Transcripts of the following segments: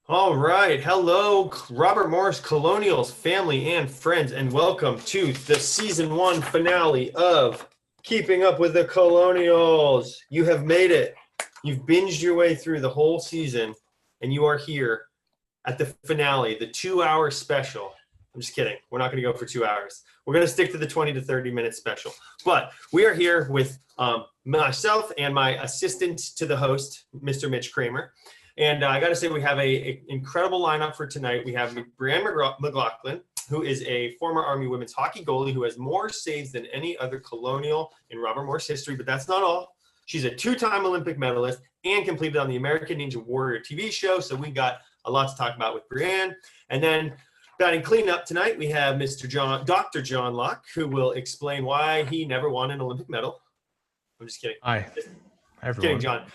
All right. Hello, Robert Morris Colonials family and friends, and welcome to the season one finale of Keeping Up with the Colonials. You have made it. You've binged your way through the whole season, and you are here at the finale, the 2 hour special. I'm just kidding. We're not going to go for 2 hours. We're going to stick to the 20 to 30 minute special. But we are here with myself and my assistant to the host, Mr. Mitch Kramer. And I got to say, we have an incredible lineup for tonight. We have Brianne McLaughlin, who is a former Army women's hockey goalie who has more saves than any other Colonial in Robert Morris history. But that's not all. She's a two-time Olympic medalist and competed on the American Ninja Warrior TV show. So we got a lot to talk about with Brianne. And then batting cleanup tonight, we have Dr. John Locke, who will explain why he never won an Olympic medal. I'm just kidding. Hi, Kidding, everyone. John.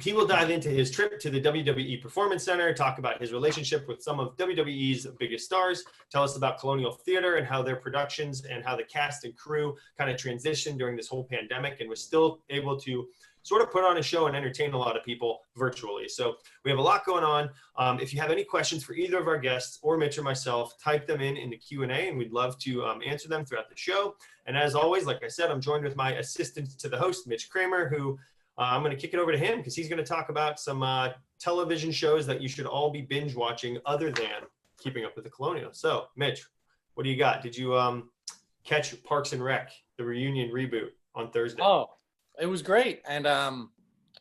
He will dive into his trip to the WWE Performance Center, talk about his relationship with some of WWE's biggest stars, tell us about Colonial Theater and how their productions and how the cast and crew kind of transitioned during this whole pandemic and was still able to sort of put on a show and entertain a lot of people virtually. So we have a lot going on. If you have any questions for either of our guests or Mitch or myself, type them in the Q&A, and we'd love to answer them throughout the show. And as always, like I said, I'm joined with my assistant to the host, Mitch Kramer, who I'm going to kick it over to him because he's going to talk about some television shows that you should all be binge watching other than Keeping Up with the Colonials. So, Mitch, what do you got? Did you catch Parks and Rec, the reunion reboot on Thursday? Oh, it was great. And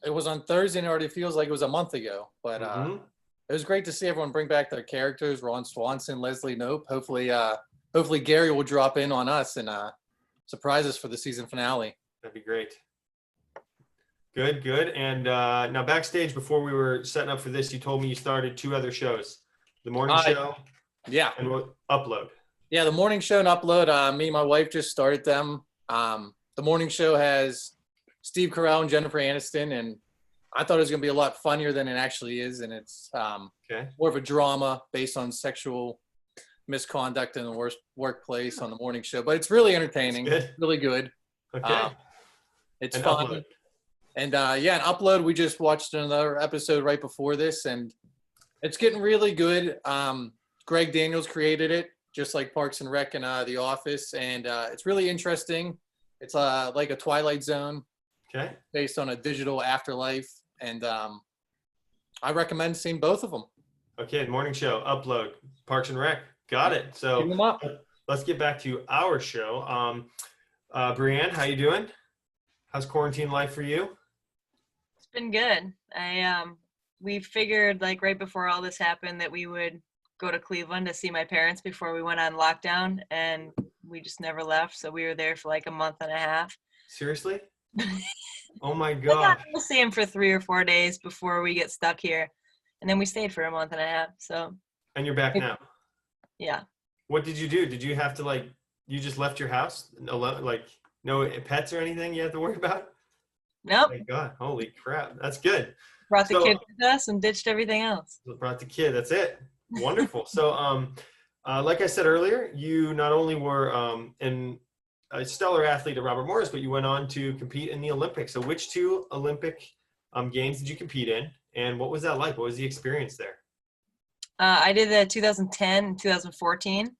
it was on Thursday and it already feels like it was a month ago. But it was great to see everyone bring back their characters. Ron Swanson, Leslie Knope. Hopefully Gary will drop in on us and surprise us for the season finale. That'd be great. Good. And now backstage, before we were setting up for this, you told me you started two other shows, the morning show and Upload. Yeah, the morning show and Upload. Me and my wife just started them. The morning show has Steve Carell and Jennifer Aniston, and I thought it was going to be a lot funnier than it actually is, and it's more of a drama based on sexual misconduct in the workplace on the morning show. But it's really entertaining. It's really good. Okay. It's fun. Upload. And and Upload, we just watched another episode right before this, and it's getting really good. Greg Daniels created it, just like Parks and Rec and The Office, and it's really interesting. It's like a Twilight Zone, based on a digital afterlife, and I recommend seeing both of them. Okay, morning show, Upload, Parks and Rec, got it. So let's get back to our show. Brianne, how you doing? How's quarantine life for you? It's been good. We figured like right before all this happened that we would go to Cleveland to see my parents before we went on lockdown, and we just never left. So we were there for like a month and a half. Seriously? Oh my God. We'll see him for 3 or 4 days before we get stuck here. And then we stayed for a month and a half. So. And you're back now? Yeah. What did you do? Did you have to you just left your house alone? No pets or anything you have to worry about? Nope. Oh my God, holy crap. That's good. Brought the kid with us and ditched everything else. Brought the kid, that's it. Wonderful. So like I said earlier, you not only were a stellar athlete at Robert Morris, but you went on to compete in the Olympics. So which two Olympic games did you compete in? And what was that like? What was the experience there? I did the 2010 and 2014.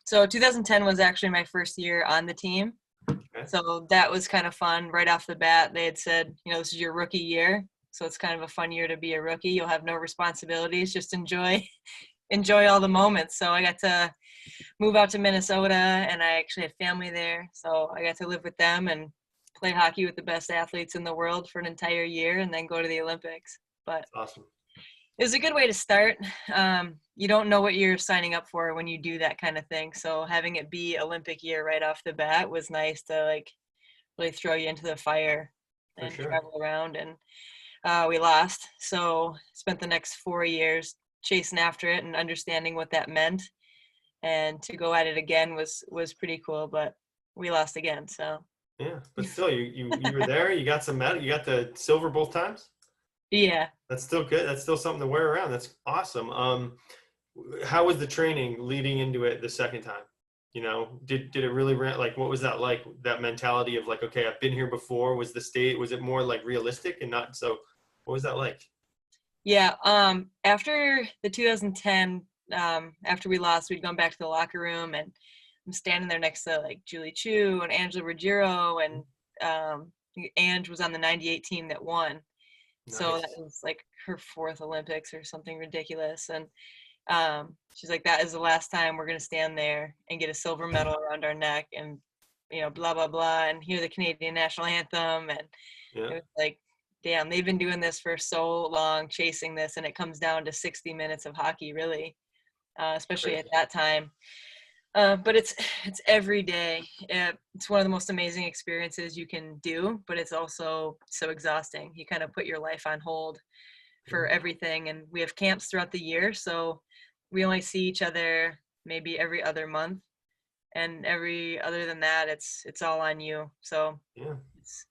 So 2010 was actually my first year on the team. Okay. So that was kind of fun. Right off the bat, they had said, this is your rookie year. So it's kind of a fun year to be a rookie. You'll have no responsibilities. Just enjoy all the moments. So I got to move out to Minnesota, and I actually had family there. So I got to live with them and play hockey with the best athletes in the world for an entire year and then go to the Olympics. But awesome. It was a good way to start. You don't know what you're signing up for when you do that kind of thing. So having it be Olympic year right off the bat was nice to really throw you into the fire and travel around. And we lost. So spent the next 4 years chasing after it and understanding what that meant. And to go at it again was pretty cool, but we lost again. So yeah, but still you were there, you got some medal, you got the silver both times? Yeah. That's still good. That's still something to wear around. That's awesome. How was the training leading into it the second time? Did it really what was that like? That mentality of okay, I've been here before. Was it more realistic and not so? What was that like? Yeah. After the 2010, after we lost, we'd gone back to the locker room, and I'm standing there next to like Julie Chu and Angela Ruggiero, and Ange was on the '98 team that won. So that Nice. was like her fourth Olympics or something ridiculous. And she's like, that is the last time we're going to stand there and get a silver medal around our neck and, blah, blah, blah, and hear the Canadian national anthem. And Yeah. it was like, damn, they've been doing this for so long, chasing this, and it comes down to 60 minutes of hockey, really, especially Crazy. at that time. But it's every day. It's one of the most amazing experiences you can do, but it's also so exhausting. You kind of put your life on hold for everything, and we have camps throughout the year, so we only see each other maybe every other month, and every other than that, it's all on you. So Yeah. it's,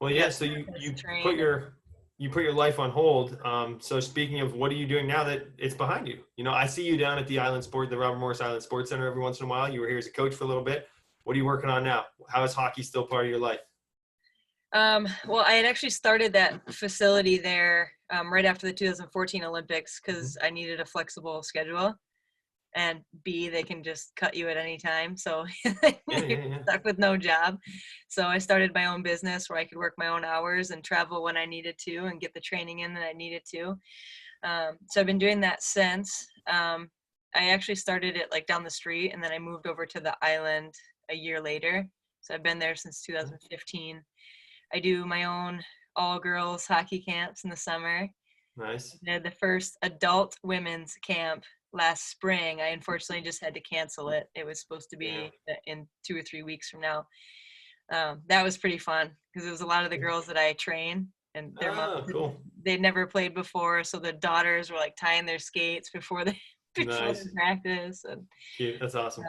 Well, you yeah. got So you to you put train. your life on hold. So speaking of, what are you doing now that it's behind you? I see you down at the Robert Morris Island Sports Center every once in a while. You were here as a coach for a little bit. What are you working on now? How is hockey still part of your life? Well, I had actually started that facility there right after the 2014 Olympics because I needed a flexible schedule, and B, they can just cut you at any time. So Yeah, you're yeah, yeah. stuck with no job. So I started my own business where I could work my own hours and travel when I needed to and get the training in that I needed to. So I've been doing that since. I actually started it like down the street, and then I moved over to the island a year later. So I've been there since 2015. I do my own all-girls hockey camps in the summer. Nice. I had the first adult women's camp last spring. I unfortunately just had to cancel it. It was supposed to be in 2 or 3 weeks from now. That was pretty fun because it was a lot of the girls that I train, and their moms, Oh, cool. they'd never played before, so the daughters were like tying their skates before they before Nice. the practice. And Cute. That's awesome.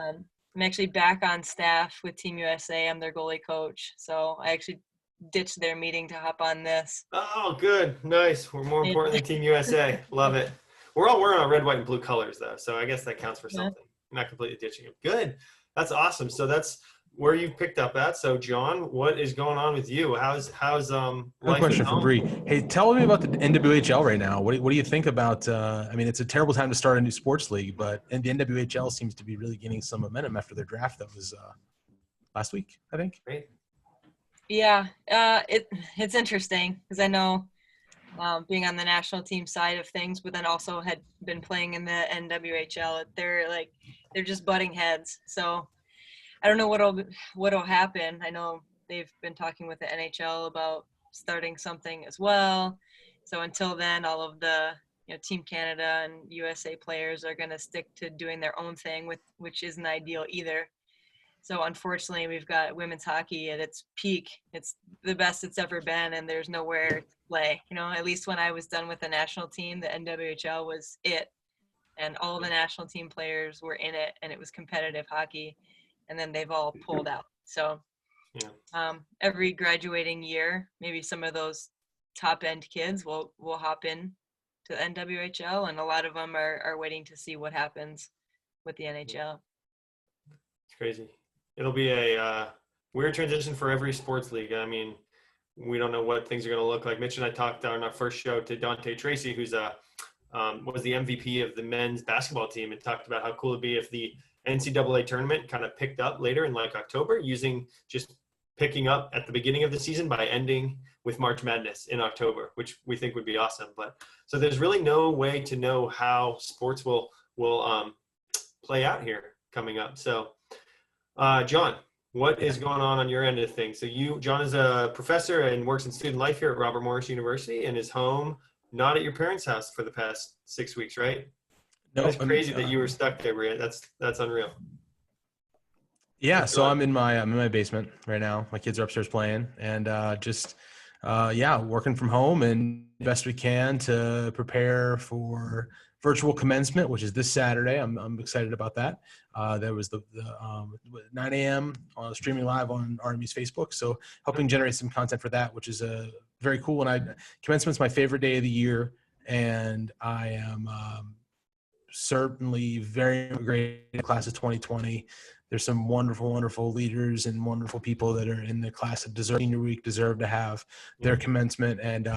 I'm actually back on staff with Team USA. I'm their goalie coach, so I actually ditched their meeting to hop on this. Oh, good. Nice. We're more important than Team USA. Love it. We're all wearing our red, white, and blue colors, though. So I guess that counts for Yeah. something. I'm not completely ditching them. Good. That's awesome. So that's where you've picked up at. So, John, what is going on with you? How's One life question at from home? Bree. Hey, tell me about the NWHL right now. What do you think about? I mean, it's a terrible time to start a new sports league, but and the NWHL seems to be really gaining some momentum after their draft that was last week, I think. Great. Yeah, it's interesting because I know being on the national team side of things, but then also had been playing in the NWHL. They're just butting heads. So I don't know what'll happen. I know they've been talking with the NHL about starting something as well. So until then, all of the Team Canada and USA players are going to stick to doing their own thing, which isn't ideal either. So unfortunately, we've got women's hockey at its peak. It's the best it's ever been, and there's nowhere to play. At least when I was done with the national team, the NWHL was it, and all the national team players were in it, and it was competitive hockey. And then they've all pulled out. So every graduating year, maybe some of those top end kids will hop in to the NWHL, and a lot of them are waiting to see what happens with the NHL. It's crazy. It'll be a weird transition for every sports league. I mean, we don't know what things are going to look like. Mitch and I talked on our first show to Dante Tracy, who's was the MVP of the men's basketball team, and talked about how cool it'd be if the NCAA tournament kind of picked up later in like October, just picking up at the beginning of the season by ending with March Madness in October, which we think would be awesome. But so there's really no way to know how sports will play out here coming up. So, John, what is going on your end of things? So John is a professor and works in student life here at Robert Morris University and is home, not at your parents' house for the past 6 weeks, right? No, It's crazy that you were stuck there, Brian. That's unreal. Yeah, so I'm in my basement right now. My kids are upstairs playing, and working from home and best we can to prepare for virtual commencement, which is this Saturday. I'm excited about that. There was the 9 a.m. Streaming live on RMU's Facebook, so helping generate some content for that, which is very cool. And commencement's my favorite day of the year, and I am certainly very great in the class of 2020. There's some wonderful, wonderful leaders and wonderful people that are in the class that deserve senior week, deserve to have their commencement. And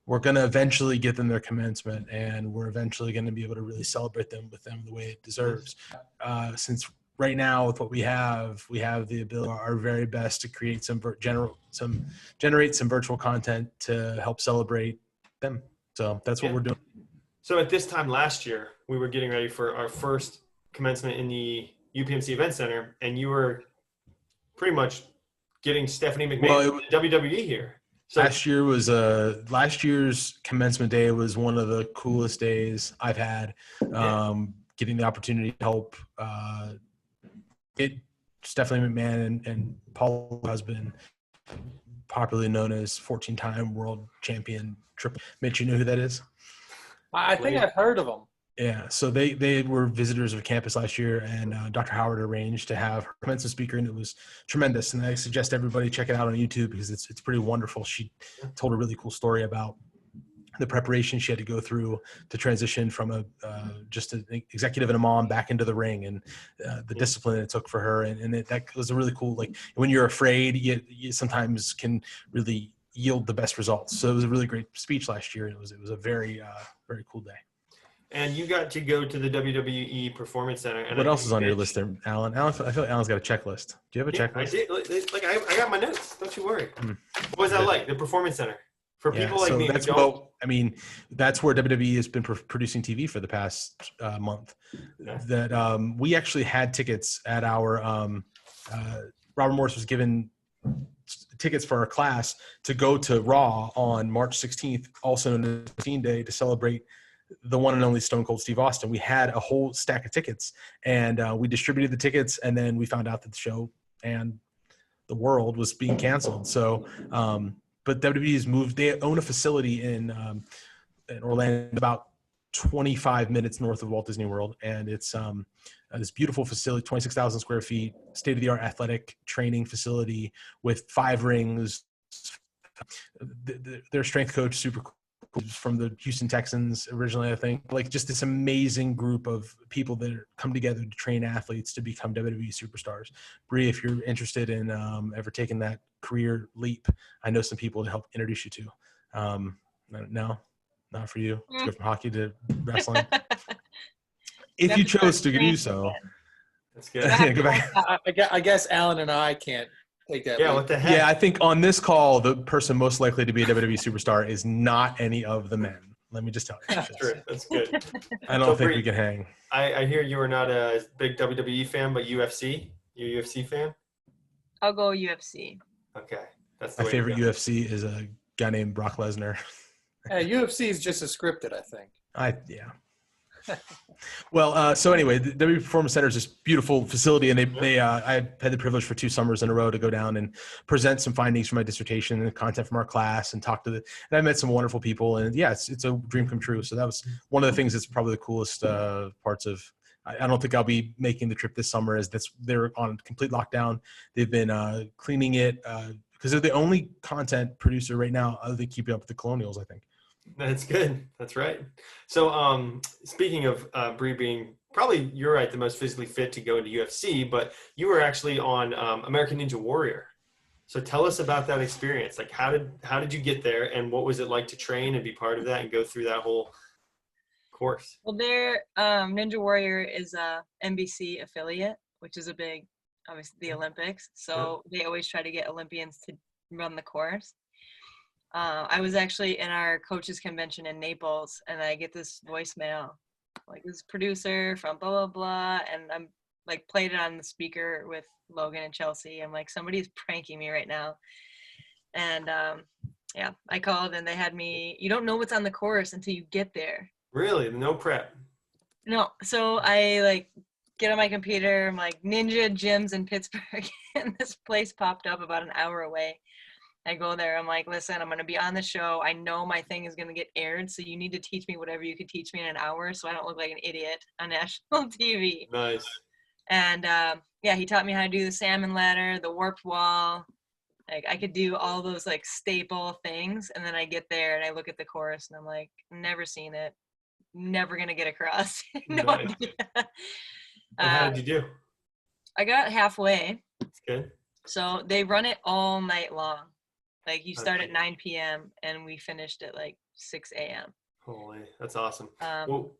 we're going to eventually get them their commencement, and we're eventually going to be able to really celebrate them with them the way it deserves. Since right now with what we have the ability, our very best to create generate some virtual content to help celebrate them. So that's what we're doing. So at this time last year, we were getting ready for our first commencement in the UPMC Event Center, and you were pretty much getting Stephanie McMahon WWE here. So last year's commencement day was one of the coolest days I've had. Getting the opportunity to help get Stephanie McMahon and Paul has been popularly known as 14-time world champion triple. Mitch, you know who that is? I think I've heard of them. Yeah, so they were visitors of campus last year, and Dr. Howard arranged to have her commencement speaker, and it was tremendous. And I suggest everybody check it out on YouTube because it's pretty wonderful. She told a really cool story about the preparation she had to go through to transition from just an executive and a mom back into the ring, and the discipline it took for her. And that was a really cool, like when you're afraid, you sometimes can really yield the best results. So it was a really great speech last year. And it was a very, very cool day. And you got to go to the WWE Performance Center. And what else is on your list there, Alan? I feel like Alan's got a checklist. Do you have a checklist? I did. Like I got my notes. Don't you worry. What was that like? The Performance Center for people like me. That's where WWE has been producing TV for the past month. Yeah. That we actually had tickets at our. Robert Morris was given tickets for our class to go to Raw on March 16th, also known as 16 Day, to celebrate the one and only Stone Cold Steve Austin. We had a whole stack of tickets, and we distributed the tickets, and then we found out that the show and the world was being canceled. So, but WWE's moved. They own a facility in Orlando, about 25 minutes north of Walt Disney World, and it's this beautiful facility, 26,000 square feet, state-of-the-art athletic training facility with 5 rings. Their strength coach, super cool, from the Houston Texans originally, I think. Like just this amazing group of people that come together to train athletes to become WWE superstars. Bree, if you're interested in ever taking that career leap, I know some people to help introduce you to. No, not for you. To go from hockey to wrestling. If you chose to do so. That's good. Go back. I guess Alan and I can't take that. Yeah, what the heck? Yeah, I think on this call, the person most likely to be a WWE superstar is not any of the men. Let me just tell you. That's true. That's good. I don't think we can hang. I hear you are not a big WWE fan, but UFC. You're a UFC fan? I'll go UFC. Okay. That's the My way favorite to go. UFC is a guy named Brock Lesnar. UFC is just as scripted, I think. Yeah. Well, so anyway, the WWE Performance Center is this beautiful facility, and I had the privilege for 2 summers in a row to go down and present some findings from my dissertation and content from our class, and and I met some wonderful people, and yeah, it's a dream come true. So that was one of the things that's probably the coolest parts of. I don't think I'll be making the trip this summer, as they're on complete lockdown. They've been cleaning it because they're the only content producer right now other than keeping up with the Colonials, I think. That's good. That's right. So speaking of Bree being probably, you're right, the most physically fit to go into UFC, but you were actually on American Ninja Warrior. So tell us about that experience. Like how did you get there, and what was it like to train and be part of that and go through that whole course? Well, Ninja Warrior is a NBC affiliate, which is a big, obviously, the Olympics. So they always try to get Olympians to run the course. I was actually in our coaches convention in Naples, and I get this voicemail, like this producer from blah, blah, blah. And I'm like, played it on the speaker with Logan and Chelsea. I'm like, somebody's pranking me right now. And yeah, I called, and they had me, you don't know what's on the course until you get there. Really? No prep? No. So I get on my computer. I'm like, Ninja Gyms in Pittsburgh. And this place popped up about an hour away. I go there. I'm like, listen, I'm going to be on the show. I know my thing is going to get aired, so you need to teach me whatever you could teach me in an hour so I don't look like an idiot on national TV. Nice. And, yeah, he taught me how to do the salmon ladder, the warped wall. Like, I could do all those, staple things. And then I get there, and I look at the course, and I'm like, never seen it. Never going to get across. No Nice. idea. And how did you do? I got halfway. That's good. So they run it all night long. Like, you start at 9 p.m. and we finished at 6 a.m. Holy, that's awesome. Um, Well,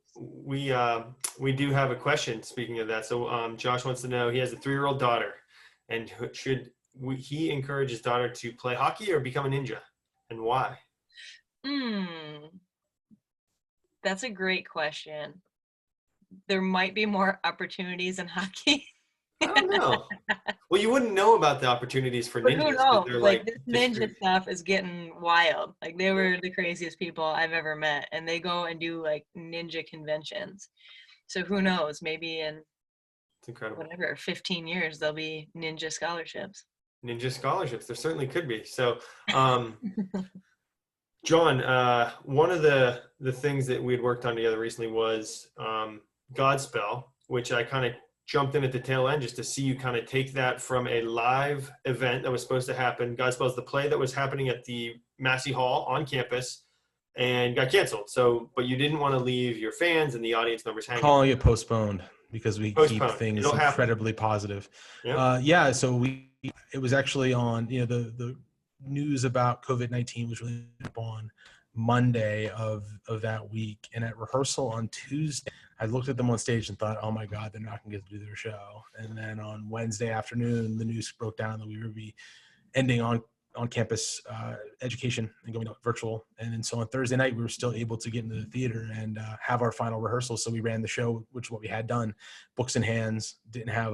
we do have a question. Speaking of that, so Josh wants to know. He has a 3-year-old daughter, and he encourage his daughter to play hockey or become a ninja, and why? That's a great question. There might be more opportunities in hockey. I don't know. Well, you wouldn't know about the opportunities for But ninjas. who 'Cause knows? they're Like, like this ninja district- stuff is getting wild. Like, they were the craziest people I've ever met, and they go and do like ninja conventions. So who knows? Maybe in It's incredible. whatever 15 years there'll be ninja scholarships. Ninja scholarships. There certainly could be. So, John, one of the things that we had worked on together recently was Godspell, which I kind of jumped in at the tail end just to see you kind of take that from a live event that was supposed to happen. Godspell is the play that was happening at the Massey Hall on campus and got canceled. So, but you didn't want to leave your fans and the audience members hanging. Calling it postponed because we keep things It'll happen. incredibly positive. Yep. So it was actually on, the news about COVID-19 was really up on Monday of that week. And at rehearsal on Tuesday, I looked at them on stage and thought, oh my God, they're not going to get to do their show. And then on Wednesday afternoon, the news broke down that we would be ending on campus education and going virtual. And then so on Thursday night, we were still able to get into the theater and have our final rehearsal. So we ran the show, which is what we had done, books in hands, didn't have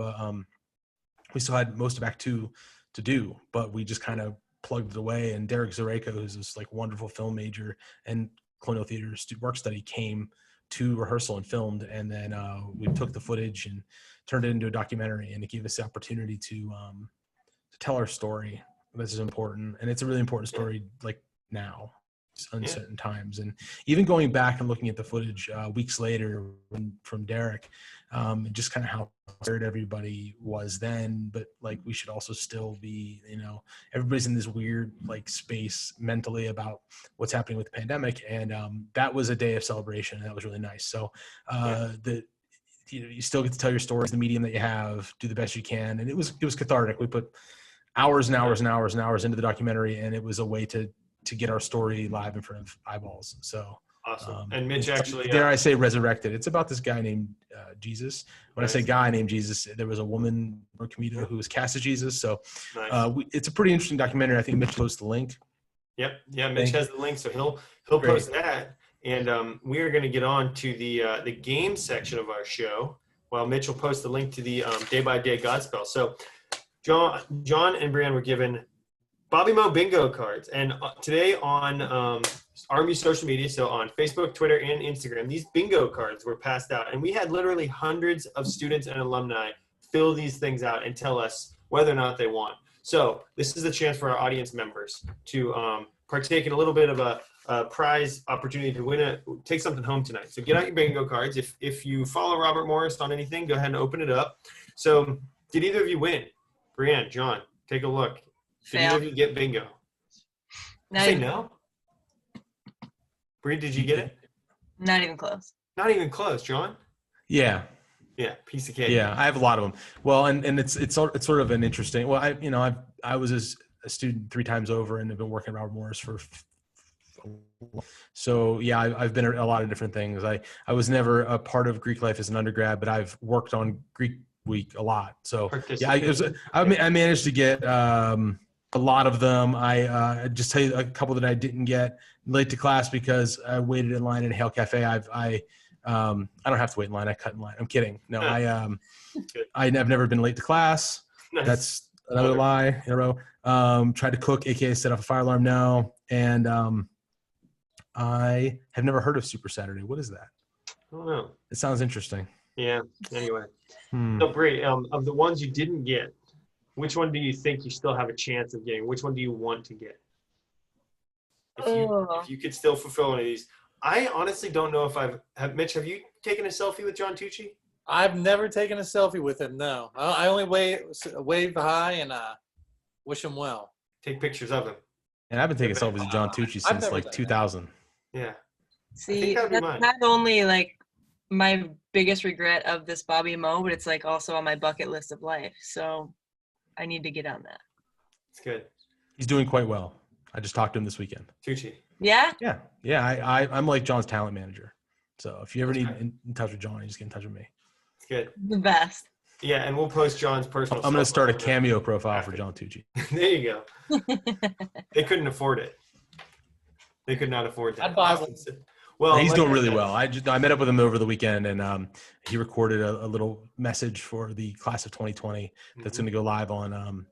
we still had most of Act 2 to do, but we just kind of plugged it away. And Derek Zareko, who's this like wonderful film major and Colonial Theater work study, came to rehearsal and filmed. And then we took the footage and turned it into a documentary, and it gave us the opportunity to tell our story. This is important, and it's a really important story. Like now, it's uncertain times, and even going back and looking at the footage weeks later from Derek, and just kind of how scared everybody was then. But like, we should also still be, everybody's in this weird like space mentally about what's happening with the pandemic, and that was a day of celebration, and that was really nice. So you still get to tell your stories, the medium that you have, do the best you can, and it was cathartic. We put hours and hours and hours and hours into the documentary, and it was a way to get our story live in front of eyeballs. So awesome. And Mitch actually, dare I say, resurrected. It's about this guy named Jesus. When I say guy named Jesus, there was a woman, Comito, who was cast as Jesus. So it's a pretty interesting documentary. I think Mitch posts the link. Yep. Yeah. Mitch has the link, so he'll post that. And we are going to get on to the game section of our show, while Mitch will post the link to the day by day Godspell. So John and Brianne were given Bobby Mo bingo cards, and today on RMU social media, so on Facebook, Twitter, and Instagram, these bingo cards were passed out, and we had literally hundreds of students and alumni fill these things out and tell us whether or not they won. So this is a chance for our audience members to partake in a little bit of a prize opportunity to take something home tonight. So get out your bingo cards. If you follow Robert Morris on anything, go ahead and open it up. So did either of you win? Brianne, John, take a look. Did either of you get bingo? Say no. Brianne, did you get it? Not even close. Not even close, John. Yeah. Yeah, piece of cake. Yeah, I have a lot of them. Well, and it's sort of an interesting. Well, I was a student 3 times over, and have been working at Robert Morris for. So yeah, I've been a lot of different things. I was never a part of Greek life as an undergrad, but I've worked on Greek week a lot. So yeah, I managed to get a lot of them. I just tell you a couple that I didn't get late to class because I waited in line at Hale Cafe. I don't have to wait in line. I cut in line. I'm kidding. No, I've never been late to class. Nice. That's another lie in a row. Tried to cook, aka set off a fire alarm. No, and I have never heard of Super Saturday. What is that? I don't know. It sounds interesting. Yeah. Anyway, so Brie, of the ones you didn't get, which one do you think you still have a chance of getting? Which one do you want to get? If you could still fulfill one of these. I honestly don't know if Mitch, have you taken a selfie with John Tucci? I've never taken a selfie with him, no. I only wave hi and wish him well. Take pictures of him. And I've been taking selfies with John Tucci since like 2000. Yeah. See, that's not only like my biggest regret of this Bobby Mo, but it's like also on my bucket list of life. So I need to get on that. It's good. He's doing quite well. I just talked to him this weekend. Tucci. Yeah. Yeah. I'm like John's talent manager. So if you ever need in touch with John, you just get in touch with me. It's good. The best. Yeah, and we'll post John's personal. I'm going to cell start a phone Cameo profile for John Tucci. There you go. They couldn't afford it. They could not afford that. I'd buy one. Well, He's like doing I really said, well. I met up with him over the weekend, and he recorded a little message for the class of 2020 that's going to go live on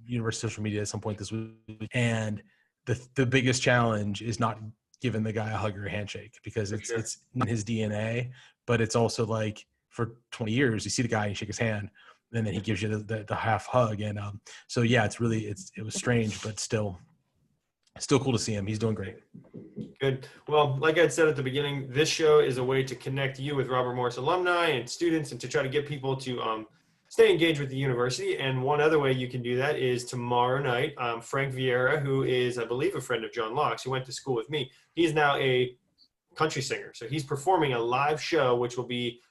university social media at some point this week. And the biggest challenge is not giving the guy a hug or a handshake, because it's in his DNA, but it's also like for 20 years you see the guy and you shake his hand, and then he gives you the half hug, and so yeah, it was strange, but still cool to see him. He's doing great. Good. Well, like I said at the beginning, this show is a way to connect you with Robert Morris alumni and students, and to try to get people to stay engaged with the university. And one other way you can do that is tomorrow night, Frank Vieira, who is, I believe, a friend of John Locke's, who went to school with me. He's now a country singer. So he's performing a live show, which will be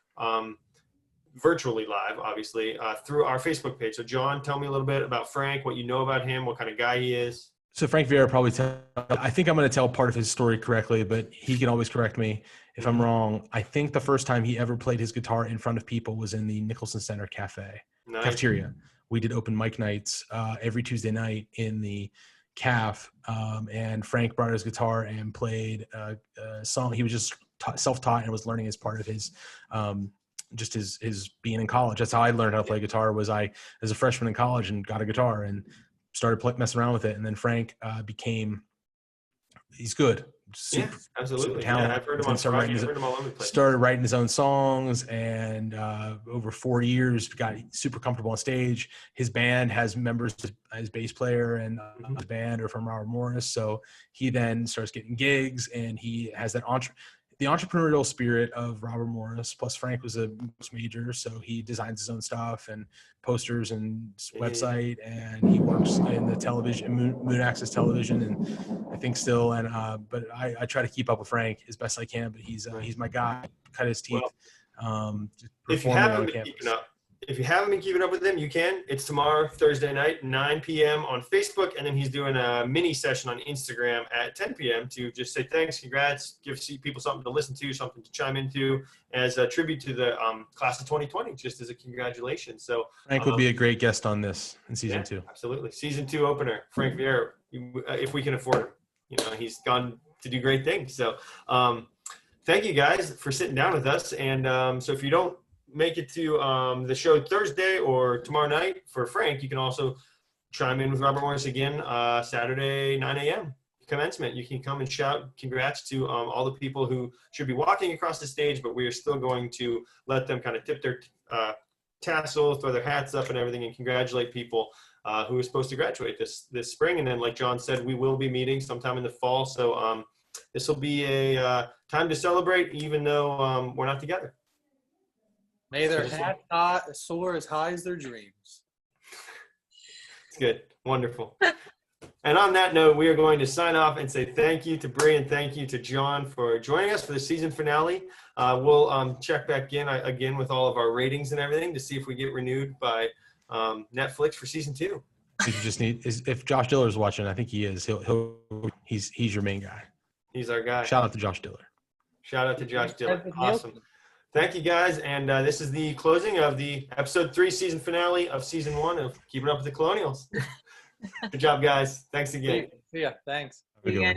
virtually live, obviously, through our Facebook page. So John, tell me a little bit about Frank, what you know about him, what kind of guy he is. So Frank Vieira probably I think I'm going to tell part of his story correctly, but he can always correct me if I'm wrong. I think the first time he ever played his guitar in front of people was in the Nicholson Center cafeteria. We did open mic nights every Tuesday night in the caf, and Frank brought his guitar and played a song. He was just self-taught and was learning as part of his just his being in college. That's how I learned how to play guitar. Was I as a freshman in college and got a guitar and started messing around with it. And then Frank he's good. Super, absolutely. Super talented. Yeah, I've heard him on Friday. I've heard him all over the place. Started writing his own songs, and over 4 years got super comfortable on stage. His band has members, his bass player and his band are from Robert Morris. So he then starts getting gigs, and he has that the entrepreneurial spirit of Robert Morris. Plus Frank was a major, so he designs his own stuff and posters and website, and he works in the television, Moon Access Television, and I think still. And but I try to keep up with Frank as best I can. But he's my guy. Cut his teeth. If you haven't been keeping up with him, you can. It's tomorrow, Thursday night, 9 p.m. on Facebook, and then he's doing a mini session on Instagram at 10 p.m. to just say thanks, congrats, give people something to listen to, something to chime into, as a tribute to the class of 2020, just as a congratulations. So Frank would be a great guest on this in season 2. Absolutely, season 2 opener, Frank Vieira, if we can afford him. He's gone to do great things. So thank you guys for sitting down with us. And so if you don't make it to the show Thursday or tomorrow night for Frank, you can also chime in with Robert Morris again Saturday 9 a.m. commencement. You can come and shout congrats to all the people who should be walking across the stage, but we are still going to let them kind of tip their tassels, throw their hats up and everything, and congratulate people who are supposed to graduate this spring. And then, like John said, we will be meeting sometime in the fall. So this will be a time to celebrate, even though we're not together. May their hats soar as high as their dreams. It's good. Wonderful. And on that note, we are going to sign off and say thank you to Bree and thank you to John for joining us for the season finale. We'll check back in again with all of our ratings and everything to see if we get renewed by Netflix for season 2. You just need if Josh Diller is watching, I think he is. He's your main guy. He's our guy. Shout out to Josh Diller. Shout out to Josh Diller. Awesome. Thank you, guys. And this is the closing of the episode 3 season finale of season 1 of Keeping Up with the Colonials. Good job, guys. Thanks again. See ya. Thanks. Have a good one.